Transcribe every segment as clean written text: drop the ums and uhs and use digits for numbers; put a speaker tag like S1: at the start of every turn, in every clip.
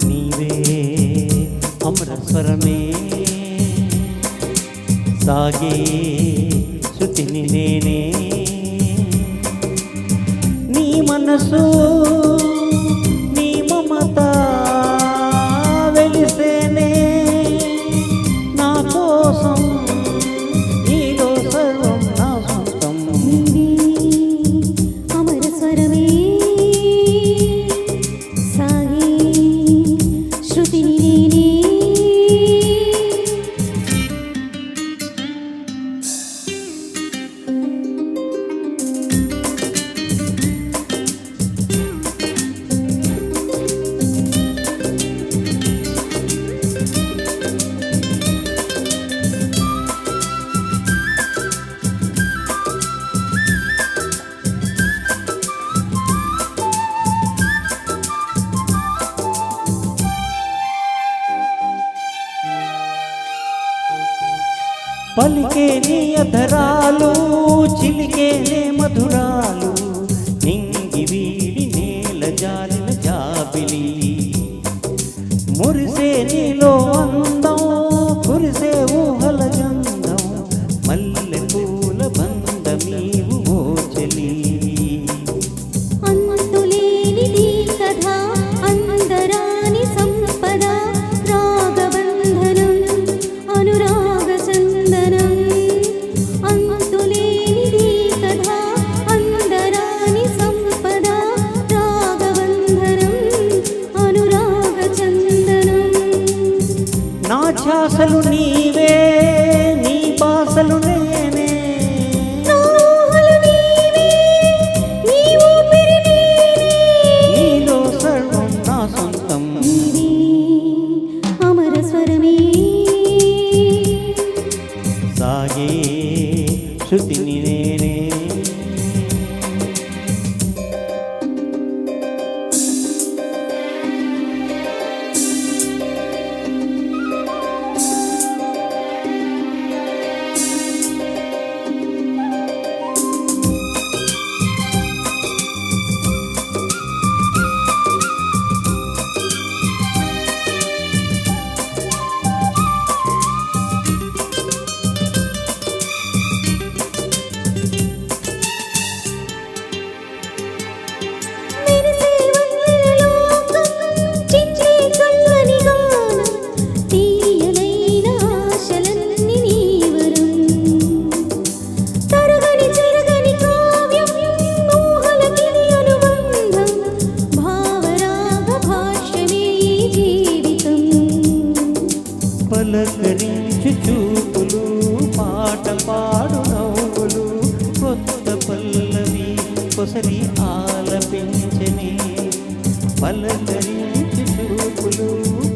S1: నీవే అమరస్వరమే సాగే శృతిని నేనే నీ మనసు నీ మమత వెలిసేనే నా కోసం నీలో సర్వం నా సొంతం
S2: అమరస్వరమే సాగే శృతిని నేనే
S1: పలికే నీ అధరాలు చిలికే నే మధురాలు నింగి వీడి నేల జాలిన జాబిలి మురిసే నీలో అందం కురిసే ఊహల జందం మల్లె పూల బంధమీవు ఓ చెలి
S2: అంతులేనిది కథ అందరాని సంపద రాగబంధనం అనురాగ చందనం అంతులేనిది కథ అందరాని సంపద రాగబంధనం అనురాగ చందనం
S1: నా ధ్యాసలు నీవే నీ బాసలు నేనే
S2: ఊహలు నీవే నీ ఊపిరి నేనే
S1: నీలో సర్వం నా సొంతం
S2: నీవే అమరస్వరమే
S1: సాగే శృతిని నేనే
S2: మెరిసే వన్నెల లోకం చించే చల్లని గానం తీయనైన ఆశలన్నీ నీ వరం తరగని చెరగని కావ్యం ఊహలకి అనుబంధం భావరాగ భాష్యమే ఈ జీవితం
S1: పలకరించు చూపులు పాట పాడు నవ్వులు కొత్త పల్లవి కొసరి ఆలపించని పలకరించు చూపులు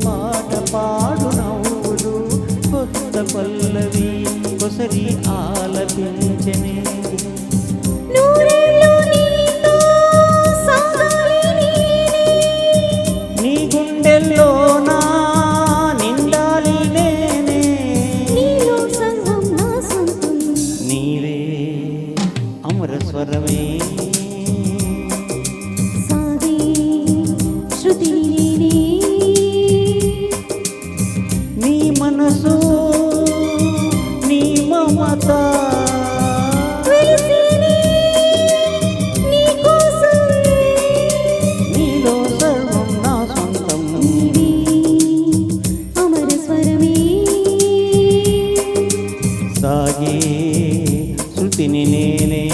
S1: పాట పాడు నవ్వులు కొత్త పల్లవి కొసరి ఆలపించని
S2: నూరేళ్ళు నీతో సాగాలి నేనే
S1: నీ గుండెల్లో నా నిండాలి నేనే
S2: నీలో సర్వం నా సొంతం
S1: నీవే అమరస్వరమే
S2: సాగే శృతిని నేనే
S1: నీ మనసు నీ మమత
S2: వెలిసేనే నీ కోసం
S1: నీలో సర్వం నా సొంతం
S2: నీవే అమరస్వరమే
S1: సాగే శృతిని నేనే